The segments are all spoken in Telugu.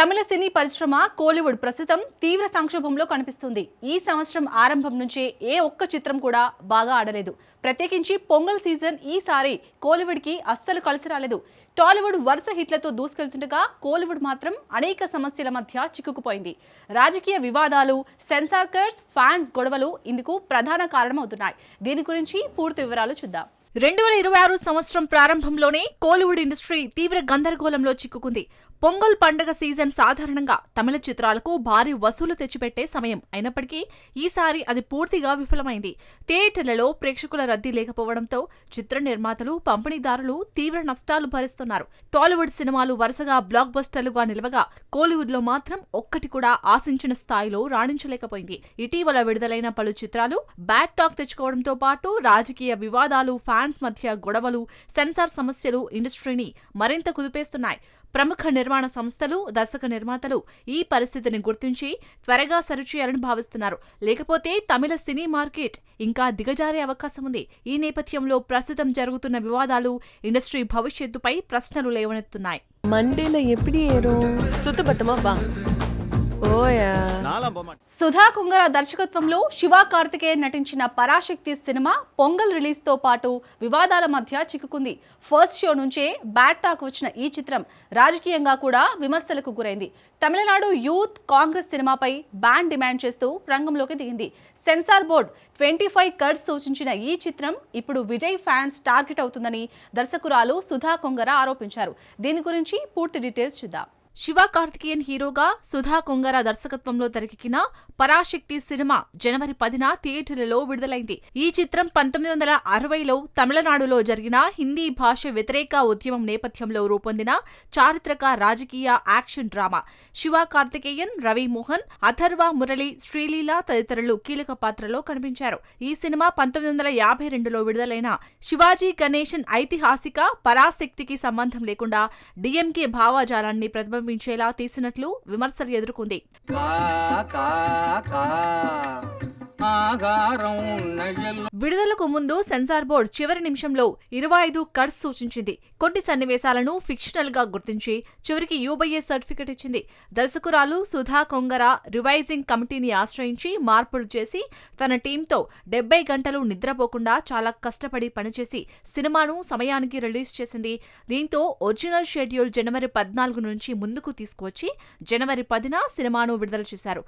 తమిళ సినీ పరిశ్రమ కోలీవుడ్ ప్రస్తుతం తీవ్ర సంక్షోభంలో కనిపిస్తుంది. ఈ సంవత్సరం ఆరంభం నుంచే ఏ ఒక్క చిత్రం కూడా బాగా ఆడలేదు. ప్రత్యేకించి పొంగల్ సీజన్ ఈసారి కోలీవుడ్ కి అస్సలు కలిసి రాలేదు. టాలీవుడ్ వరుస హిట్లతో దూసుకెళ్తుండగా కోలీవుడ్ మాత్రం అనేక సమస్యల మధ్య చిక్కుకుపోయింది. రాజకీయ వివాదాలు, సెన్సార్ కట్స్, ఫ్యాన్స్ గొడవలు ఇందుకు ప్రధాన కారణమవుతున్నాయి. దీని గురించి పూర్తి వివరాలు చూద్దాం. 2026 సంవత్సరం ప్రారంభంలోనే కోలీవుడ్ ఇండస్ట్రీ తీవ్ర గందరగోళంలో చిక్కుకుంది. పొంగల్ పండుగ సీజన్ సాధారణంగా తమిళ చిత్రాలకు భారీ వసూలు తెచ్చిపెట్టే సమయం అయినప్పటికీ ఈసారి అది పూర్తిగా విఫలమైంది. థియేటర్లలో ప్రేక్షకుల రద్దీ లేకపోవడంతో చిత్ర నిర్మాతలు, పంపిణీదారులు తీవ్ర నష్టాలు భరిస్తున్నారు. టాలీవుడ్ సినిమాలు వరుసగా బ్లాక్ బస్టర్లుగా నిలవగా కోలీవుడ్లో మాత్రం ఒక్కటి కూడా ఆశించిన స్థాయిలో రాణించలేకపోయింది. ఇటీవల విడుదలైన పలు చిత్రాలు బ్యాడ్ టాక్ తెచ్చుకోవడంతో పాటు రాజకీయ వివాదాలు, ఫ్యాన్స్ మధ్య గొడవలు, సెన్సార్ సమస్యలు ఇండస్ట్రీని మరింత కుదిపేస్తున్నాయి. ప్రముఖ నిర్మాణ సంస్థలు, దర్శక నిర్మాతలు ఈ పరిస్థితిని గుర్తించి త్వరగా సరిచేయాలని భావిస్తున్నారు. లేకపోతే తమిళ సినీ మార్కెట్ ఇంకా దిగజారే అవకాశం ఉంది. ఈ నేపథ్యంలో ప్రస్తుతం జరుగుతున్న వివాదాలు ఇండస్ట్రీ భవిష్యత్తుపై ప్రశ్నలు లేవనెత్తున్నాయి. మండేల ఎప్పుడు ఏரும் சுத்தபத்தமா வா ఓయా. సుధా కొంగర దర్శకత్వంలో శివ కార్తికేయన్ నటించిన పరాశక్తి సినిమా పొంగల్ రిలీజ్ తో పాటు వివాదాల మధ్య చిక్కుకుంది. ఫస్ట్ షో నుంచే బ్యాడ్ టాక్ వచ్చిన ఈ చిత్రం రాజకీయంగా కూడా విమర్శలకు గురైంది. తమిళనాడు యూత్ కాంగ్రెస్ సినిమాపై బ్యాన్ డిమాండ్ చేస్తూ రంగంలోకి దిగింది. సెన్సార్ బోర్డ్ 25 కట్స్ సూచించిన ఈ చిత్రం ఇప్పుడు విజయ్ ఫ్యాన్స్ టార్గెట్ అవుతుందని దర్శకురాలు సుధా కొంగర ఆరోపించారు. దీని గురించి పూర్తి డీటెయిల్స్ చూద్దాం. శివ కార్తికేయన్ హీరోగా, సుధా కొంగర దర్శకత్వంలో తెరకెక్కిన పరాశక్తి సినిమా జనవరి 10న థియేటర్లలో విడుదలైంది. ఈ చిత్రం 1960లో తమిళనాడులో జరిగిన హిందీ భాష వ్యతిరేక ఉద్యమం నేపథ్యంలో రూపొందిన చారిత్రక రాజకీయ యాక్షన్ డ్రామా. శివ కార్తికేయన్, రవి మోహన్, అథర్వ మురళి, శ్రీలీల తదితరులు కీలక పాత్రలో కనిపించారు. ఈ సినిమా 1952లో విడుదలైన శివాజీ గణేశన్ ఐతిహాసిక పరాశక్తికి సంబంధం లేకుండా డిఎంకే భావజాలాన్ని ప్రతిబింబించేలా తీసినట్లు విమర్శలు ఎదుర్కొంది. విడుదలకు ముందు సెన్సార్ బోర్డు చివరి నిమిషంలో 25 కట్స్ సూచించింది. కొన్ని సన్నివేశాలను ఫిక్షనల్ గా గుర్తించి చివరికి యూబీఏ సర్టిఫికెట్ ఇచ్చింది. దర్శకురాలు సుధా కొంగర రివైజింగ్ కమిటీని ఆశ్రయించి మార్పులు చేసి తన టీంతో 70 గంటలు నిద్రపోకుండా చాలా కష్టపడి పనిచేసి సినిమాను సమయానికి రిలీజ్ చేసింది. దీంతో ఒరిజినల్ షెడ్యూల్ జనవరి 14 నుంచి ముందుకు తీసుకువచ్చి జనవరి 10న సినిమాను విడుదల చేశారు.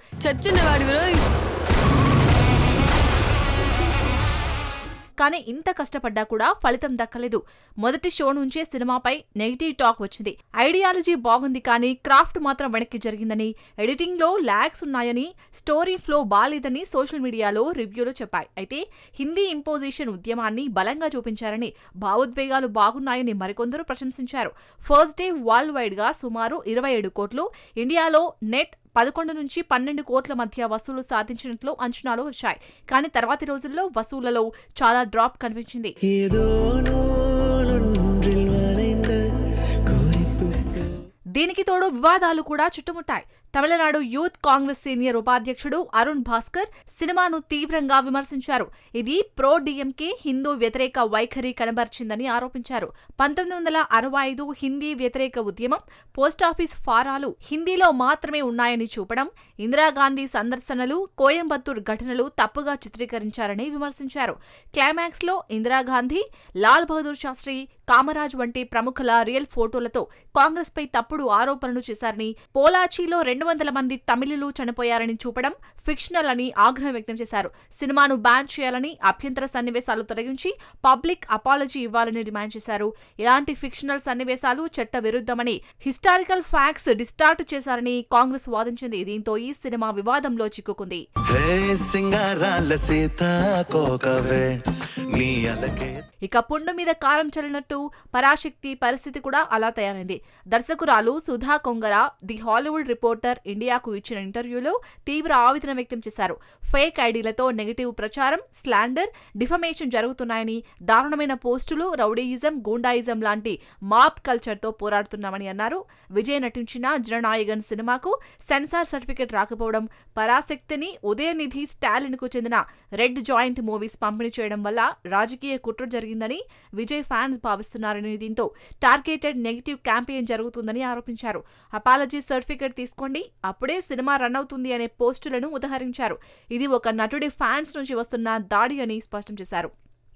కానీ ఇంత కష్టపడ్డా కూడా ఫలితం దక్కలేదు. మొదటి షో నుంచే సినిమాపై నెగిటివ్ టాక్ వచ్చింది. ఐడియాలజీ బాగుంది కానీ క్రాఫ్ట్ మాత్రం వెనక్కి జరిగిందని, ఎడిటింగ్ లో ల్యాగ్స్ ఉన్నాయని, స్టోరీ ఫ్లో బాలేదని సోషల్ మీడియాలో రివ్యూలు చెప్పాయి. అయితే హిందీ ఇంపోజిషన్ ఉద్యమాన్ని బలంగా చూపించారని, భావోద్వేగాలు బాగున్నాయని మరికొందరు ప్రశంసించారు. ఫస్ట్ డే వరల్డ్ వైడ్ గా సుమారు 27 కోట్లు, ఇండియాలో నెట్ 11 నుంచి 12 కోట్ల మధ్య వసూలు సాధించినట్లు అంచనాలు వచ్చాయి. కానీ తర్వాతి రోజుల్లో వసూళ్లలో చాలా డ్రాప్ కనిపించింది. దీనికి తోడు వివాదాలు కూడా చుట్టుముట్టాయి. తమిళనాడు యూత్ కాంగ్రెస్ సీనియర్ ఉపాధ్యక్షుడు అరుణ్ భాస్కర్ సినిమాను తీవ్రంగా విమర్శించారు. ఇది ప్రో డిఎంకే హిందూ వ్యతిరేక వైఖరి కనబర్చిందని ఆరోపించారు. 1965 హిందీ వ్యతిరేక ఉద్యమం, పోస్టాఫీస్ ఫారాలు హిందీలో మాత్రమే ఉన్నాయని చూపడం, ఇందిరాగాంధీ సందర్శనలు, కోయంబత్తూర్ ఘటనలు తప్పుగా చిత్రీకరించారని విమర్శించారు. క్లైమాక్స్ లో ఇందిరాగాంధీ, లాల్ బహదూర్ శాస్త్రి, కామరాజ్ వంటి ప్రముఖుల రియల్ ఫోటోలతో కాంగ్రెస్ పై తప్పుడు ఆరోపణలు చేశారని, పోలాచీలో 200 మంది తమిళులు చనిపోయారని చూపడం ఫిక్షనల్ అని ఆగ్రహం వ్యక్తం చేశారు. సినిమాను బ్యాన్ చేయాలని, అభ్యంతర సన్నివేశాలు తొలగించి పబ్లిక్ అపాలజీ ఇవ్వాలని డిమాండ్ చేశారు. ఇలాంటి ఫిక్షనల్ సన్నివేశాలు చట్ట విరుద్ధమని, హిస్టారికల్ ఫ్యాక్ట్స్ డిస్టార్ట్ చేశారని కాంగ్రెస్ వాదించింది. దీంతో ఈ సినిమా వివాదంలో చిక్కుకుంది. ఇక పుండు మీద కారం చల్లినట్టు పరాశక్తి పరిస్థితి కూడా అలా తయారైంది. దర్శకురాలు Sudha Kongara the Hollywood reporter Twitter ఇండియాకు ఇచ్చిన ఇంటర్వ్యూలో తీవ్ర ఆవేదన వ్యక్తం చేశారు. ఫేక్ ఐడీలతో నెగటివ్ ప్రచారం, స్లాండర్, డిఫమేషన్ జరుగుతున్నాయని, దారుణమైన పోస్టులు, రౌడీయిజం, గూండాయిజం లాంటి మాప్ కల్చర్తో పోరాడుతున్నామని అన్నారు. విజయ్ నటించిన జననాయగన్ సినిమాకు సెన్సార్ సర్టిఫికెట్ రాకపోవడం, పరాశక్తిని, ఉదయనిధి, స్టాలిన్కు చెందిన రెడ్ జాయింట్ మూవీస్ పంపిణీ చేయడం వల్ల రాజకీయ కుట్ర జరిగిందని విజయ్ ఫ్యాన్స్ భావిస్తున్నారని, దీంతో టార్గెటెడ్ నెగటివ్ క్యాంపెయిన్ జరుగుతుందని ఆరోపించారు. అపాలజీ సర్టిఫికెట్ తీసుకోండి, అప్పుడే సినిమా రన్ అవుతుంది అనే పోస్టులను ఉదహరించారు. ఇది ఒక నటుడి ఫ్యాన్స్ నుంచి వస్తున్న దాడి అని స్పష్టం చేశారు.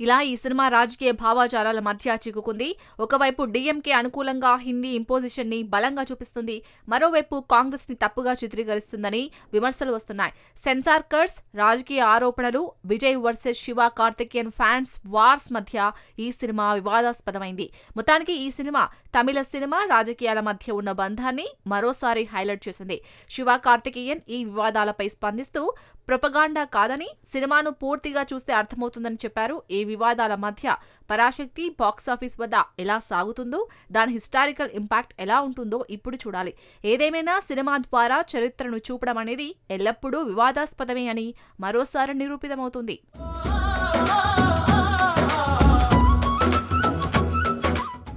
ఇలా ఈ సినిమా రాజకీయ భావాజాలాల మధ్య చిక్కుకుంది. ఒకవైపు డీఎంకే అనుకూలంగా హిందీ ఇంపోజిషన్ ని బలంగా చూపిస్తుంది, మరోవైపు కాంగ్రెస్ ని తప్పుగా చిత్రీకరిస్తుందని విమర్శలు వస్తున్నాయి. సెన్సార్ కట్స్, రాజకీయ ఆరోపణలు, Vijay versus Shiva Karthikeyan fans wars మధ్య ఈ సినిమా వివాదాస్పదమైంది. మొత్తానికి ఈ సినిమా తమిళ సినిమా, రాజకీయాల మధ్య ఉన్న బంధాన్ని మరోసారి హైలైట్ చేసింది. శివ కార్తికేయన్ ఈ వివాదాలపై స్పందిస్తూ ప్రొపగాండా కాదని, సినిమాను పూర్తిగా చూస్తే అర్థమవుతుందని చెప్పారు. ఈ వివాదాల మధ్య పరాశక్తి బాక్సాఫీస్ వద్ద ఎలా సాగుతుందో, దాని హిస్టారికల్ ఇంపాక్ట్ ఎలా ఉంటుందో ఇప్పుడు చూడాలి. ఏదేమైనా సినిమా ద్వారా చరిత్రను చూపడం అనేది ఎల్లప్పుడూ వివాదాస్పదమే అని మరోసారి నిరూపితమవుతుంది.